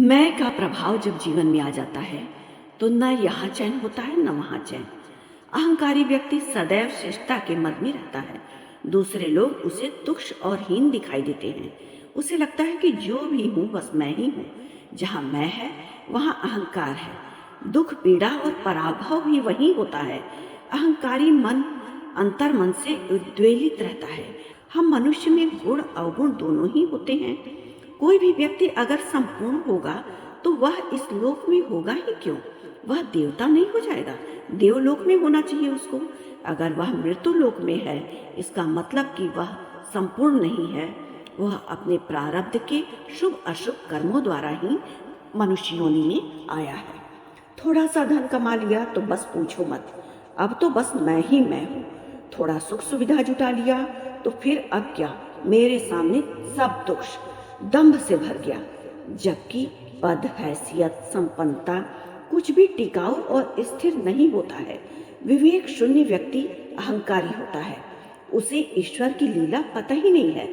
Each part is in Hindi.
मैं का प्रभाव जब जीवन में आ जाता है तो न यहाँ चैन होता है न वहाँ चैन। अहंकारी व्यक्ति सदैव श्रेष्ठता के मद में रहता है। दूसरे लोग उसे तुच्छ और हीन दिखाई देते हैं। उसे लगता है कि जो भी हूँ बस मैं ही हूँ। जहाँ मैं है वहाँ अहंकार है। दुख पीड़ा और पराभव भी वही होता है। अहंकारी मन अंतर मन से उद्वेलित रहता है। हम मनुष्य में गुण अवगुण दोनों ही होते हैं। कोई भी व्यक्ति अगर संपूर्ण होगा तो वह इस लोक में होगा ही क्यों? वह देवता नहीं हो जाएगा? देवलोक में होना चाहिए उसको। अगर वह मृत्यु लोक में है, इसका मतलब कि वह संपूर्ण नहीं है। वह अपने प्रारब्ध के शुभ अशुभ कर्मों द्वारा ही मनुष्य योनि में आया है। थोड़ा सा धन कमा लिया तो बस पूछो मत, अब तो बस मैं ही मैं हूँ। थोड़ा सुख सुविधा जुटा लिया तो फिर अब क्या, मेरे सामने सब दुख दंभ से भर गया। जबकि पद हैसियत संपन्नता कुछ भी टिकाऊ और स्थिर नहीं होता है। विवेक शून्य व्यक्ति अहंकारी होता है। उसे ईश्वर की लीला पता ही नहीं है।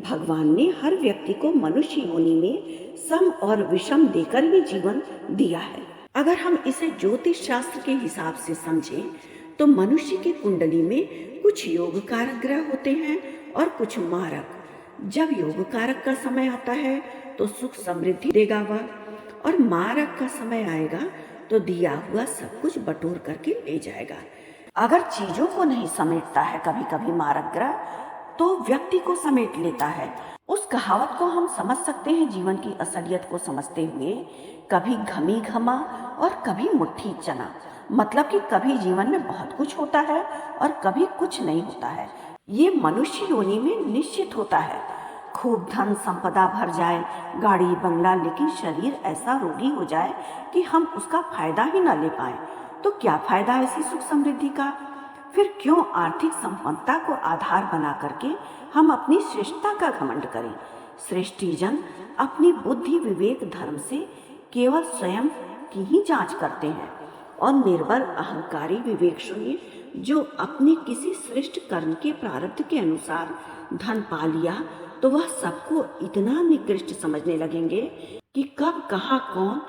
भगवान ने हर व्यक्ति को मनुष्य योनि में सम और विषम देकर ही जीवन दिया है। अगर हम इसे ज्योतिष शास्त्र के हिसाब से समझें तो मनुष्य की कुंडली में कुछ योग कारक ग्रह होते हैं और कुछ मारक। जब योग कारक का समय आता है तो सुख समृद्धि देगा वह, और मारक का समय आएगा तो दिया हुआ सब कुछ बटोर करके ले जाएगा। अगर चीजों को नहीं समेटता है कभी कभी मारक ग्रह, तो व्यक्ति को समेट लेता है। उस कहावत को हम समझ सकते हैं जीवन की असलियत को समझते हुए, कभी घमी घमा और कभी मुट्ठी चना। मतलब कि कभी जीवन में बहुत कुछ होता है और कभी कुछ नहीं होता है। ये मनुष्य योनि में निश्चित होता है। खूब धन संपदा भर जाए, गाड़ी बंगला, लेकिन शरीर ऐसा रोगी हो जाए कि हम उसका फायदा ही न ले पाए, तो क्या फायदा ऐसी सुख समृद्धि का? फिर क्यों आर्थिक संपन्नता को आधार बना करके हम अपनी श्रेष्ठता का घमंड करें? श्रेष्ठी जन अपनी बुद्धि विवेक धर्म से केवल स्वयं की ही जांच करते हैं, और निर्बल अहंकारी विवेक शून्य जो अपने किसी श्रेष्ठ कर्म के प्रारब्ध के अनुसार धन पा लिया, तो वह सबको इतना निकृष्ट समझने लगेंगे कि कब कहाँ कौन,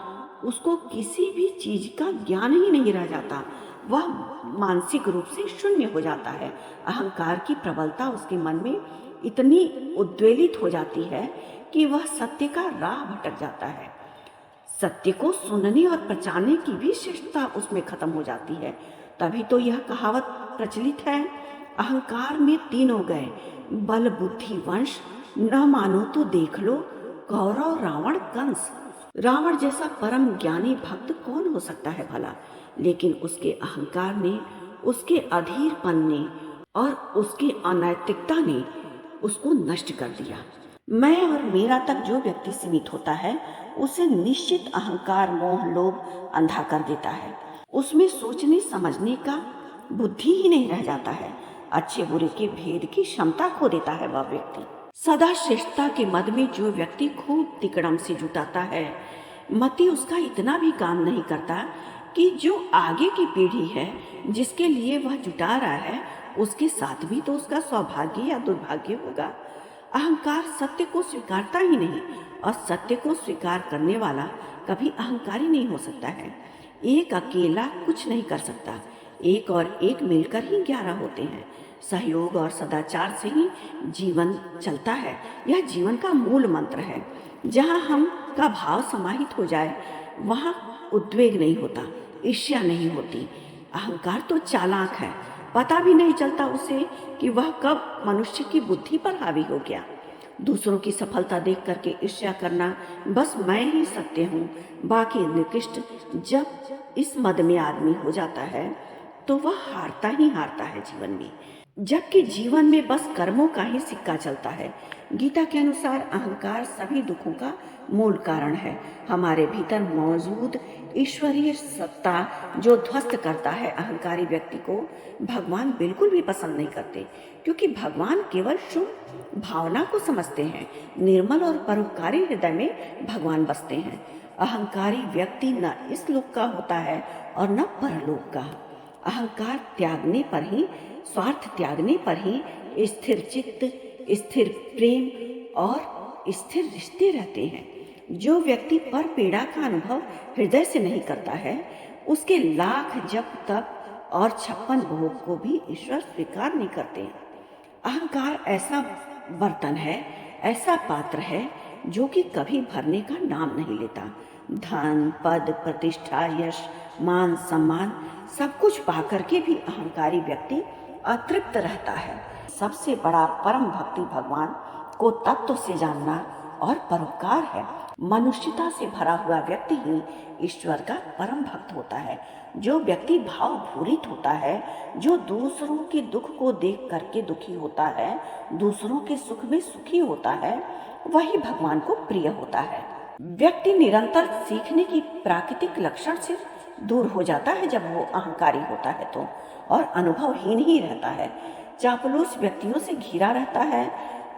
उसको किसी भी चीज का ज्ञान ही नहीं रह जाता। वह मानसिक रूप से शून्य हो जाता है। अहंकार की प्रबलता उसके मन में इतनी उद्वेलित हो जाती है कि वह सत्य का राह भटक जाता है। सत्य को सुनने और पहचानने की भी श्रेष्ठता उसमें खत्म हो जाती है। तभी तो यह कहावत प्रचलित है, अहंकार में तीन हो गए, बल बुद्धि वंश, न मानो तो देख लो कौरव रावण कंस। रावण जैसा परम ज्ञानी भक्त कौन हो सकता है भला? लेकिन उसके अहंकार ने, उसके अधीरपन ने और उसकी अनैतिकता ने उसको नष्ट कर दिया। मैं और मेरा तक जो व्यक्ति सीमित होता है, उसे निश्चित अहंकार मोह लोभ अंधा कर देता है। उसमें सोचने समझने का बुद्धि ही नहीं रह जाता है। अच्छे बुरे के भेद की क्षमता खो देता है वह व्यक्ति। सदा श्रेष्ठता के मद में जो व्यक्ति खूब तिकड़म से जुटाता है, मति उसका इतना भी काम नहीं करता कि जो आगे की पीढ़ी है जिसके लिए वह जुटा रहा है, उसके साथ भी तो उसका सौभाग्य या दुर्भाग्य होगा। अहंकार सत्य को स्वीकारता ही नहीं, और सत्य को स्वीकार करने वाला कभी अहंकारी नहीं हो सकता है। एक अकेला कुछ नहीं कर सकता, एक और एक मिलकर ही 11 होते हैं। सहयोग और सदाचार से ही जीवन चलता है। यह जीवन का मूल मंत्र है। जहाँ हम का भाव समाहित हो जाए, वहाँ उद्वेग नहीं होता, ईर्ष्या नहीं होती। अहंकार तो चालाक है, पता भी नहीं चलता उसे कि वह कब मनुष्य की बुद्धि पर हावी हो गया। दूसरों की सफलता देख करके ईर्ष्या करना, बस मैं ही सत्य हूँ बाकी निकृष्ट। जब इस मद में आदमी हो जाता है तो वह हारता ही हारता है जीवन में, जबकि जीवन में बस कर्मों का ही सिक्का चलता है। गीता के अनुसार अहंकार सभी दुखों का मूल कारण है। हमारे भीतर मौजूद ईश्वरीय सत्ता जो ध्वस्त करता है अहंकारी व्यक्ति को, भगवान बिल्कुल भी पसंद नहीं करते, क्योंकि भगवान केवल शुभ भावना को समझते हैं। निर्मल और परोपकारी हृदय में भगवान बसते हैं। अहंकारी व्यक्ति न इस लोक का होता है और न परलोक का। अहंकार त्यागने पर ही, स्वार्थ त्यागने पर ही स्थिर चित्त, स्थिर प्रेम और स्थिर रिश्ते रहते हैं। जो व्यक्ति पर पीड़ा का अनुभव हृदय से नहीं करता है, उसके लाख जप तप और 56 भोग को भी ईश्वर स्वीकार नहीं करते। अहंकार ऐसा बर्तन है, ऐसा पात्र है जो कि कभी भरने का नाम नहीं लेता। धन, पद, प्रतिष्ठा, यश, मान, सम्मान सब कुछ पाकर के भी अहंकारी व्यक्ति अतृप्त रहता है। सबसे बड़ा परम भक्ति भगवान को तत्व से जानना और परोपकार है। मनुष्यता से भरा हुआ व्यक्ति ही ईश्वर का परम भक्त होता है। जो व्यक्ति भावपूरित होता है, जो दूसरों के दुख को देख करके दुखी होता है, दूसरों के सुख में सुखी होता है, वही भगवान को प्रिय होता है। व्यक्ति निरंतर सीखने की प्राकृतिक लक्षण से दूर हो जाता है जब वो अहंकारी होता है तो, और अनुभवहीन ही रहता है। चापलूस व्यक्तियों से घिरा रहता है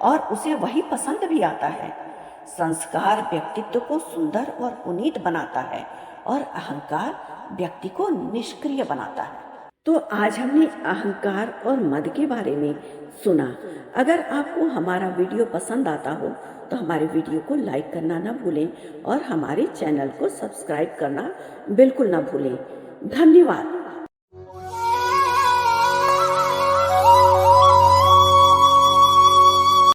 और उसे वही पसंद भी आता है। संस्कार व्यक्तित्व को सुंदर और पुनीत बनाता है और अहंकार व्यक्ति को निष्क्रिय बनाता है। तो आज हमने अहंकार और मद के बारे में सुना। अगर आपको हमारा वीडियो पसंद आता हो तो हमारे वीडियो को लाइक करना ना भूलें और हमारे चैनल को सब्सक्राइब करना बिल्कुल ना भूलें। धन्यवाद।